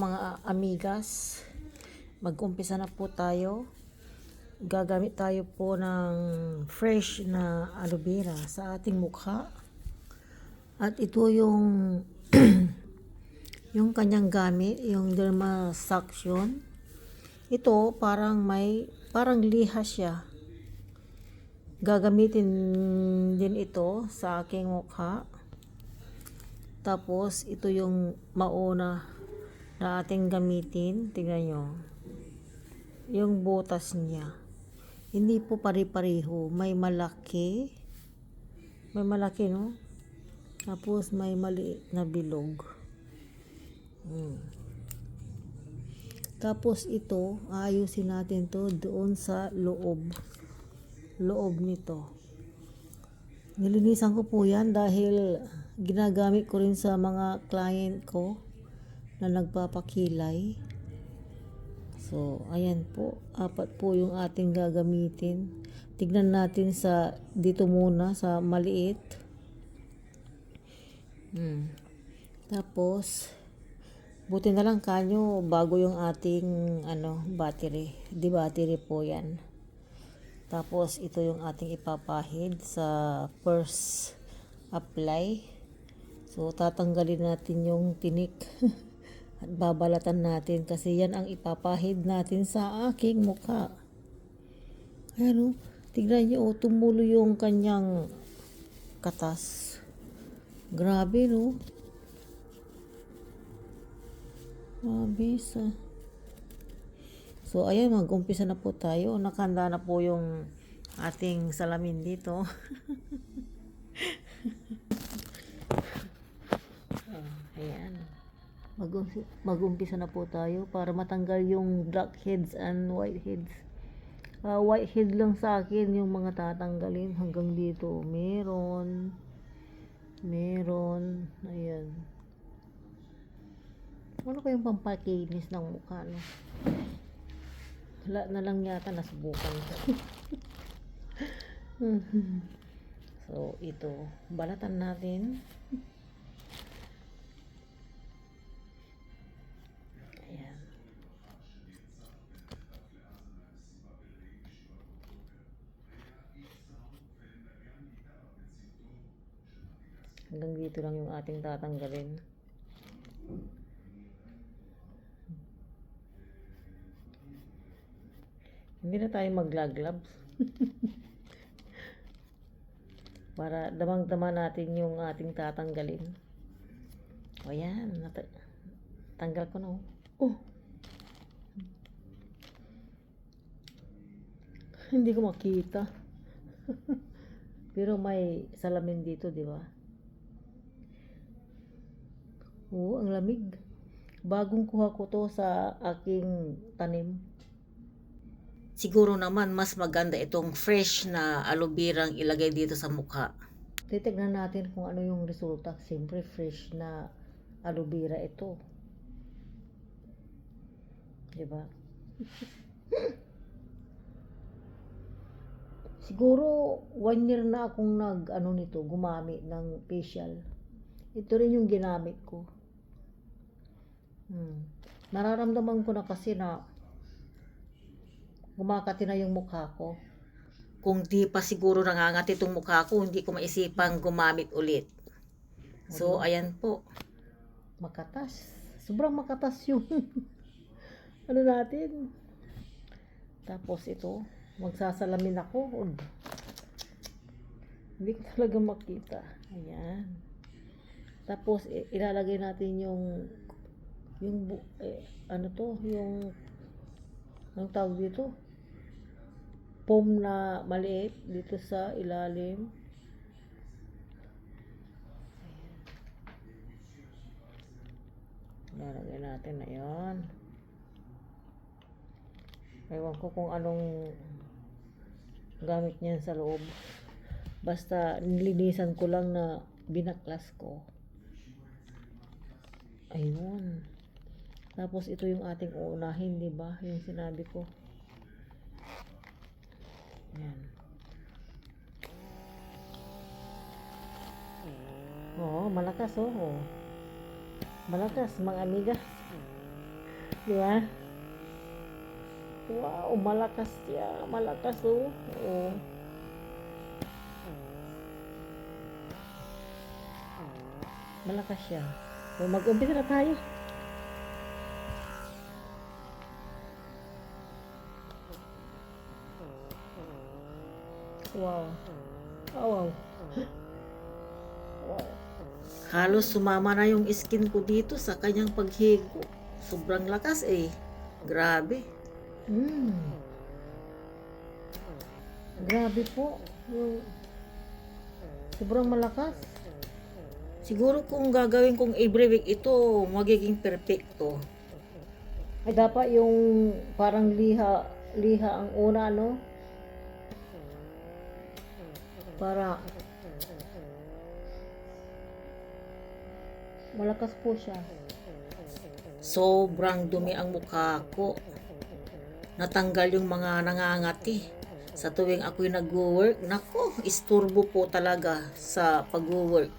mga amigas. Mag-umpisa na po tayo. Gagamit tayo po ng fresh na aloe vera sa ating mukha. At ito yung yung kanyang gamit, yung Dermasaction. Ito parang liha siya. Gagamitin din ito sa aking mukha. Tapos ito yung mauna na ating gamitin. Tingnan nyo. Yung butas niya. Hindi po pare-pareho. May malaki. May malaki, no? Tapos may maliit na bilog. Tapos ito, ayusin natin to doon sa loob nito. Nilinisan ko po yan dahil ginagamit ko rin sa mga client ko na nagpapakilay. So, ayan po. 4 po yung ating gagamitin. Tignan natin sa dito muna sa maliit. Tapos, buti na lang kanyo bago yung ating battery. Di battery po yan. Tapos, ito yung ating ipapahid sa first apply. So, tatanggalin natin yung tinik. At babalatan natin kasi yan ang ipapahid natin sa aking mukha. Ayan o. Tignan nyo, tumulo yung kanyang katas. Grabe, no? Mabisa. So, ayan, mag-umpisa na po tayo. Nakahanda na po yung ating salamin dito. Ayan. Mag-umpisa na po tayo para matanggal yung blackheads and whiteheads. Whitehead lang sa akin yung mga tatanggalin hanggang dito. Meron. Ayan. Ano kayong pampakinis ng mukha, no? Wala na lang yata nasubukan. So, ito. Balatan natin. Ayan. Hanggang dito lang yung ating tatanggalin. Hindi na tayo maglaglabs. Para damang-dama natin yung ating tatanggalin. O yan. Tanggal ko na. Oh. Hindi ko makita. Pero may salamin dito, di ba? Oo, ang lamig. Bagong kuha ko to sa aking tanim. Siguro naman mas maganda itong fresh na aloe vera ang ilagay dito sa mukha. Titignan natin kung ano yung resulta. Siyempre fresh na aloe vera ito. Diba? Siguro 1 year na akong gumamit ng facial. Ito rin yung ginamit ko. Nararamdaman ko na kasi na gumakati na yung mukha ko. Kung di pa siguro nangangati itong mukha ko, hindi ko maisipang gumamit ulit. So, ayan po. Makatas. Sobrang makatas yung natin. Tapos ito, magsasalamin ako. Hindi ko talaga makita. Ayan. Tapos, ilalagay natin yung anong tawag dito? Foam na maliit dito sa ilalim. Lalagay natin na yan. Ewan ko kung anong gamit niyan sa loob. Basta nilinisan ko lang na binaklas ko. Ayun. Tapos ito yung ating uunahin, di ba? Yung sinabi ko. Ayan. Oo, malakas oh. Malakas mga amiga. Di ba? Wow, malakas siya. Malakas oh. Oo. Malakas siya. So, mag-umpisa na tayo. Wow. Oh, wow. Wow. Halos sumama na yung skin ko dito sa kanyang paghigo. Sobrang lakas eh. Grabe. Grabe po. Sobrang malakas. Siguro kung gagawin kong every week ito, magiging perfecto. Ay dapat yung parang liha ang una, no? Para malakas po siya. Sobrang dumi ang mukha ko. Natanggal yung mga nangangati. Sa tuwing ako'y nag-work, nako, isturbo po talaga sa pag-work.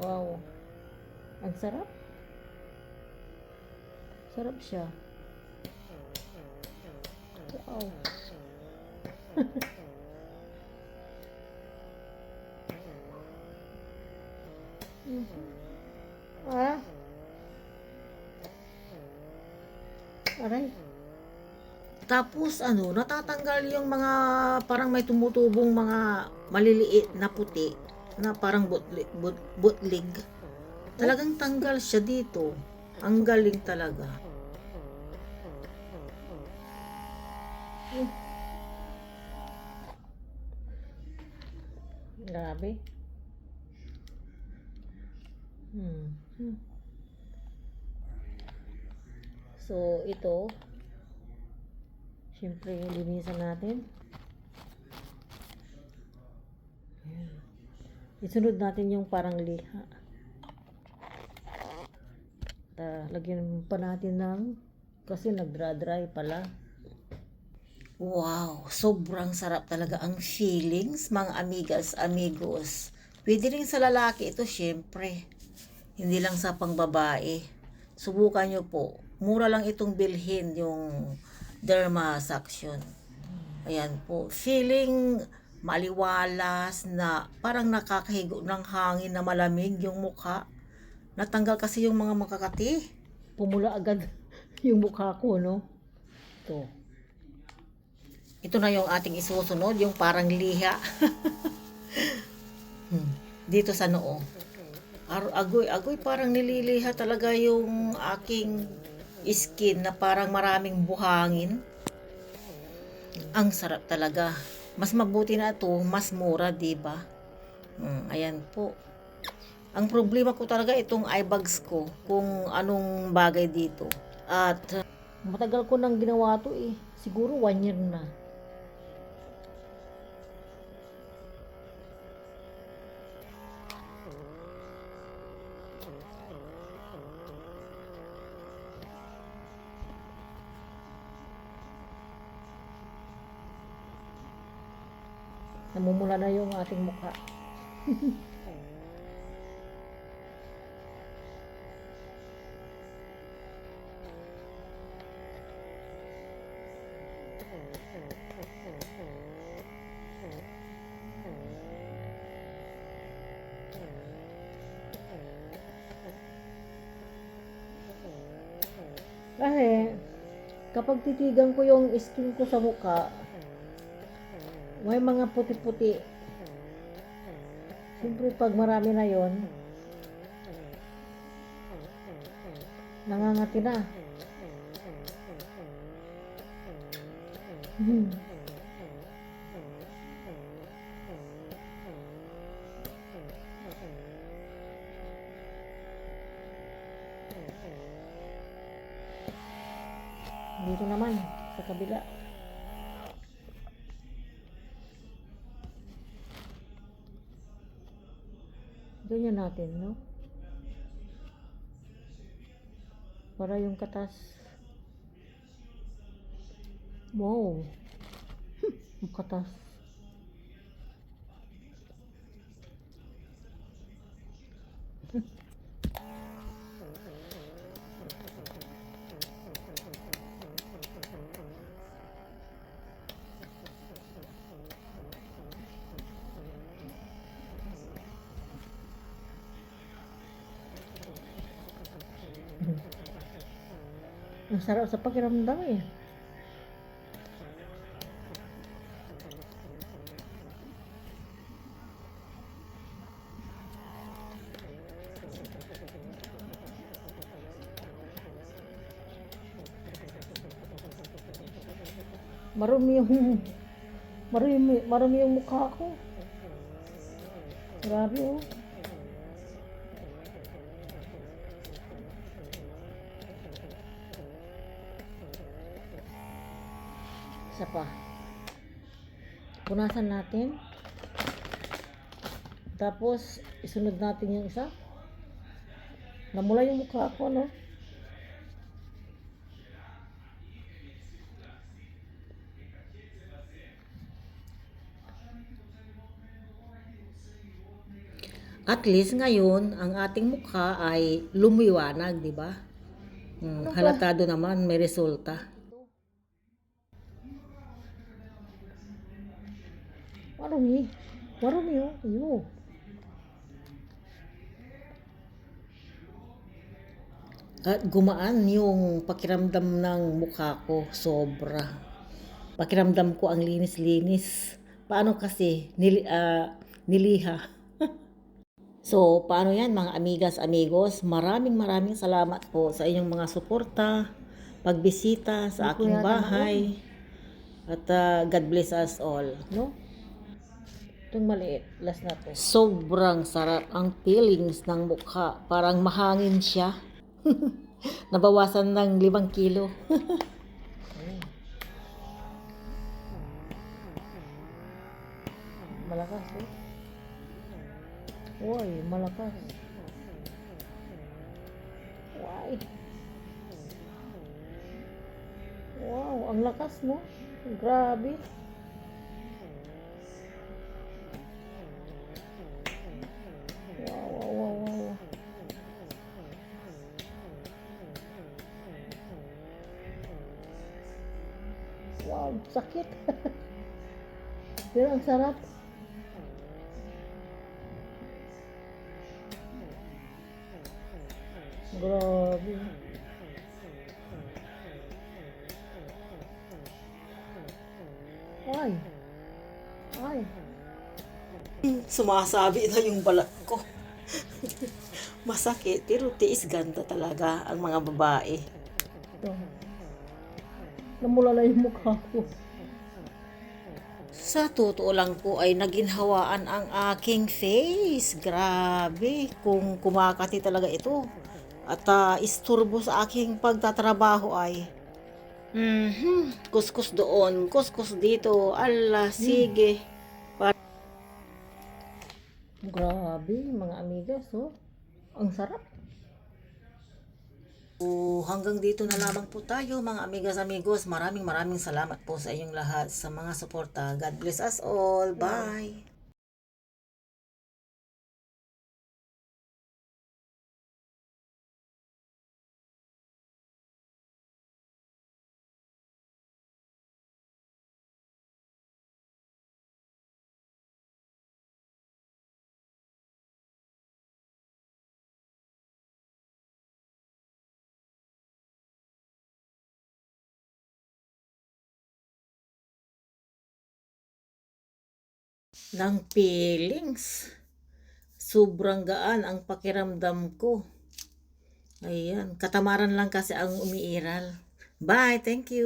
Wow. Ang sarap. Sarap siya. Wow. Ah. Aray. Tapos natatanggal yung mga parang may tumutubong mga maliliit na puti na parang butlig. Talagang tanggal siya dito. Ang galing talaga. Grabe. So, ito siyempre, linisan natin. Ayan. Isunod natin yung parang liha. Lagyan pa natin ng, kasi nagdra-dry pala. Wow, sobrang sarap talaga ang feelings, mga amigas, amigos. Pwede rin sa lalaki ito, syempre. Hindi lang sa pangbabae. Subukan nyo po. Mura lang itong bilhin, yung Dermasaction. Ayan po. Feeling maliwalas na parang nakakahigo ng hangin na malamig yung mukha. Natanggal kasi yung mga makakati. Pumula agad yung mukha ko, no? Ito. Ito na yung ating isusunod, yung parang liha. Dito sa noo. Agoy parang nililiha talaga yung aking skin na parang maraming buhangin. Ang sarap talaga. Mas mabuti na ito, mas mura, diba? Ayan po. Ang problema ko talaga itong eye bags ko, kung anong bagay dito. At matagal ko nang ginawa to eh. Siguro 1 year na. Namumula na yung ating mukha. Kasi kapag titigan ko yung skin ko sa mukha, may mga puti-puti. Siyempre pag marami na yon, nangangati na. Dito naman sa kabila. Ganyan natin, no? Para yung katas. Wow. Yung katas. Ang sarap sa pakiramdam eh. Marumi yung marumi yung mukha ko. Grabe oh. Isa pa. Punasan natin. Tapos isunod natin yung isa. Namula yung mukha ko, no? At least ngayon, ang ating mukha ay lumiwanag, di ba? Halatado naman, may resulta. Marumi. Marumi oh. Ayun. At gumaan yung pakiramdam ng mukha ko, sobra. Pakiramdam ko ang linis-linis. Paano kasi? Niliha. So, paano yan mga amigas, amigos? Maraming salamat po sa inyong mga suporta, pagbisita sa aking bahay. At God bless us all. No? Itong maliit, last na to. Sobrang sarap ang feelings ng mukha. Parang mahangin siya. Nabawasan ng 5 kilo. Malakas eh. Uy, malakas. Uy. Wow, ang lakas no? Grabe. Wow. Wow, sakit. Pero ang sarap. Grabe. Ay. Sumasabi na yung balat ko. Masakit, pero tiis ganda talaga ang mga babae. Namula na yung mukha ko. Sa totoo lang po ay naginhawaan ang aking face. Grabe, kung kumakati talaga ito. At isturbo sa aking pagtatrabaho ay kuskus doon, kuskus dito. Ala, sige. Grabe, mga amigas, oh. Ang sarap. Hanggang dito na lamang po tayo, mga amigas, amigos. Maraming salamat po sa inyong lahat sa mga suporta. God bless us all. Bye. Ng feelings. Sobrang gaan ang pakiramdam ko. Ayan, katamaran lang kasi ang umiiral. Bye, thank you.